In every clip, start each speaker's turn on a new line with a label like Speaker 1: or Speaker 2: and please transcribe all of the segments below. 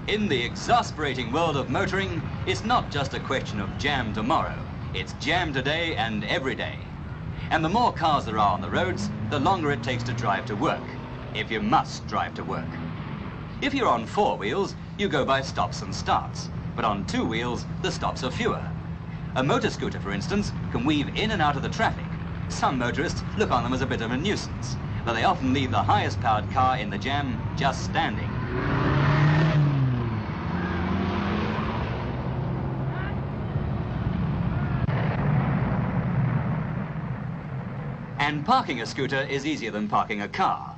Speaker 1: In the exasperating world of motoring, it's not just a question of jam tomorrow. It's jam today and every day. And the more cars there are on the roads, the longer it takes to drive to work, if you must drive to work. If you're on four wheels, you go by stops and starts, but on two wheels, the stops are fewer. A motor scooter, for instance, can weave in and out of the traffic. Some motorists look on them as a bit of a nuisance, but they often leave the highest powered car in the jam just standing. And parking a scooter is easier than parking a car.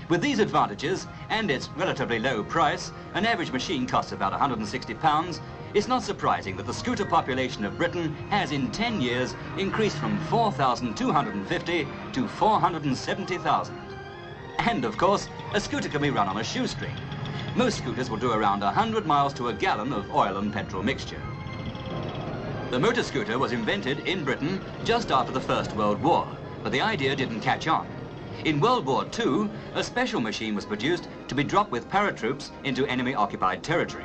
Speaker 1: With these advantages and its relatively low price, an average machine costs about £160. It's not surprising that the scooter population of Britain has in 10 years increased from 4,250 to 470,000. And of course, a scooter can be run on a shoestring. Most scooters will do around 100 miles to a gallon of oil and petrol mixture. The motor scooter was invented in Britain just after the First World War, but the idea didn't catch on. In World War II, a special machine was produced to be dropped with paratroops into enemy-occupied territory.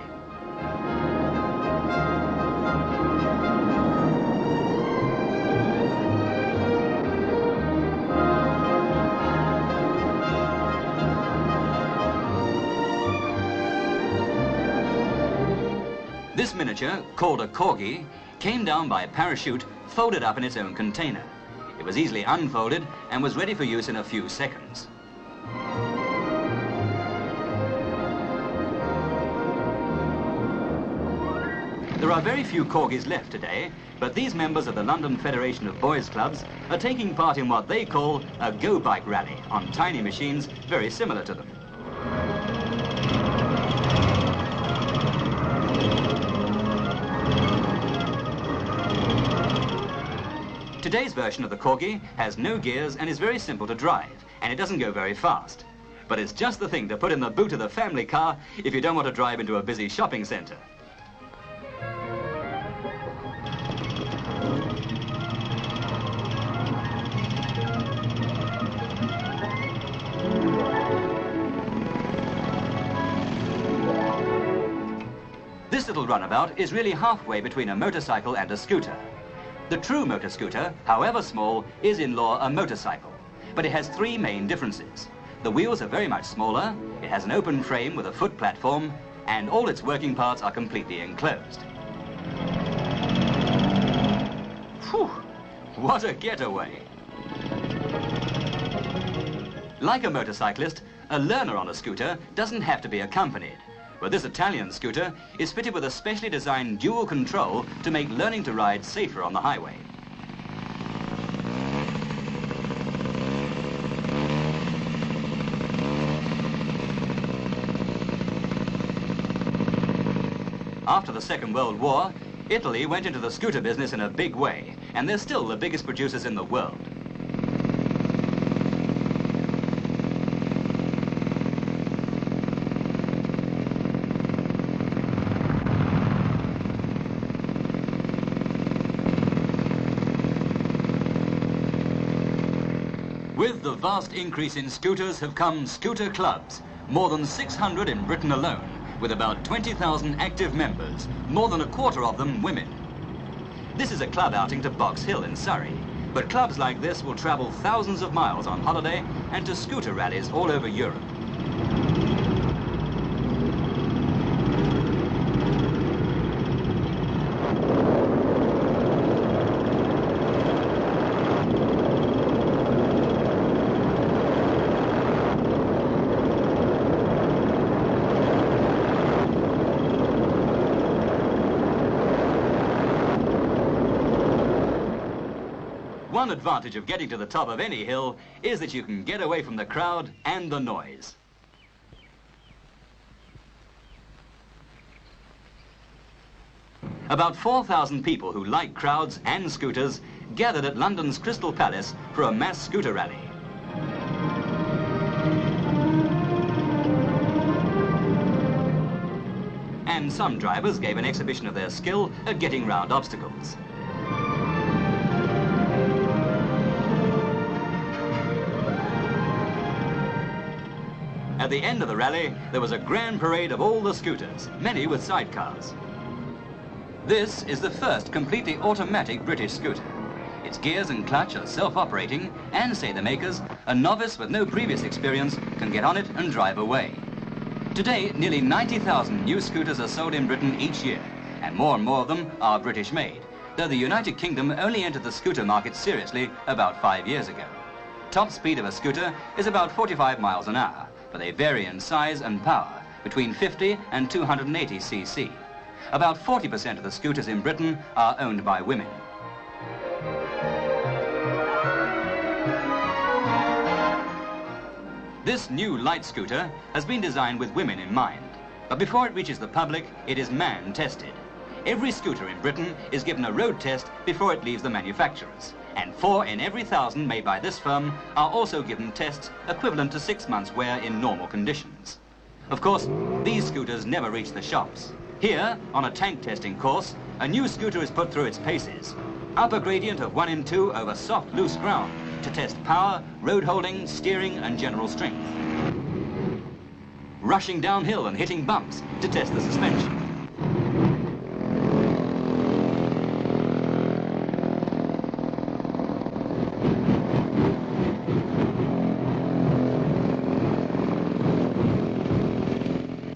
Speaker 1: This miniature, called a corgi, came down by parachute, folded up in its own container. It was easily unfolded and was ready for use in a few seconds. There are very few corgis left today, but these members of the London Federation of Boys Clubs are taking part in what they call a go-bike rally on tiny machines very similar to them. Today's version of the corgi has no gears and is very simple to drive, and it doesn't go very fast. But it's just the thing to put in the boot of the family car if you don't want to drive into a busy shopping centre. This little runabout is really halfway between a motorcycle and a scooter. The true motor scooter, however small, is in law a motorcycle, but it has three main differences. The wheels are very much smaller, it has an open frame with a foot platform, and all its working parts are completely enclosed. Phew, what a getaway! Like a motorcyclist, a learner on a scooter doesn't have to be accompanied. But this Italian scooter is fitted with a specially designed dual control to make learning to ride safer on the highway. After the Second World War, Italy went into the scooter business in a big way, and they're still the biggest producers in the world. With the vast increase in scooters have come scooter clubs, more than 600 in Britain alone, with about 20,000 active members, more than a quarter of them women. This is a club outing to Box Hill in Surrey, but clubs like this will travel thousands of miles on holiday and to scooter rallies all over Europe. One advantage of getting to the top of any hill is that you can get away from the crowd and the noise. About 4,000 people who like crowds and scooters gathered at London's Crystal Palace for a mass scooter rally. And some drivers gave an exhibition of their skill at getting round obstacles. At At the end of the rally, there was a grand parade of all the scooters, many with sidecars. This is the first completely automatic British scooter. Its gears and clutch are self-operating, and, say the makers, a novice with no previous experience can get on it and drive away. Today, nearly 90,000 new scooters are sold in Britain each year, and more of them are British-made, though the United Kingdom only entered the scooter market seriously about 5 years ago. Top speed of a scooter is about 45 miles an hour, but they vary in size and power, between 50 and 280 cc. About 40% of the scooters in Britain are owned by women. This new light scooter has been designed with women in mind, but before it reaches the public, it is man-tested. Every scooter in Britain is given a road test before it leaves the manufacturers, and 4 in every 1,000 made by this firm are also given tests equivalent to 6 months' wear in normal conditions. Of course, these scooters never reach the shops. Here, on a tank testing course, a new scooter is put through its paces. Upper gradient of 1 in 2 over soft, loose ground to test power, road holding, steering and general strength. Rushing downhill and hitting bumps to test the suspension.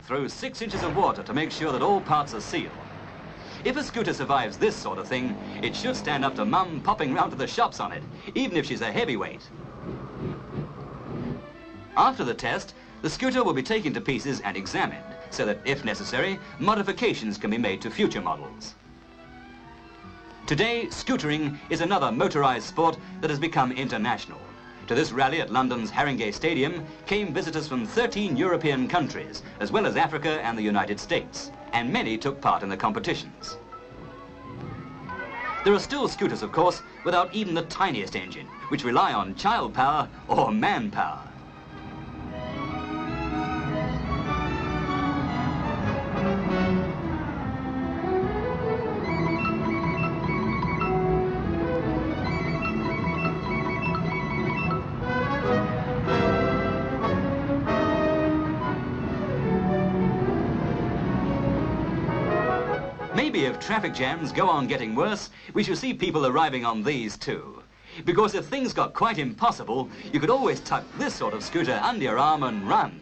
Speaker 1: Throw 6 inches of water to make sure that all parts are sealed. If a scooter survives this sort of thing, it should stand up to Mum popping round to the shops on it, even if she's a heavyweight. After the test, the scooter will be taken to pieces and examined, so that, if necessary, modifications can be made to future models. Today, scootering is another motorized sport that has become international. To this rally at London's Haringey Stadium came visitors from 13 European countries, as well as Africa and the United States, and many took part in the competitions. There are still scooters, of course, without even the tiniest engine, which rely on child power or manpower. Maybe if traffic jams go on getting worse, we shall see people arriving on these too. Because if things got quite impossible, you could always tuck this sort of scooter under your arm and run.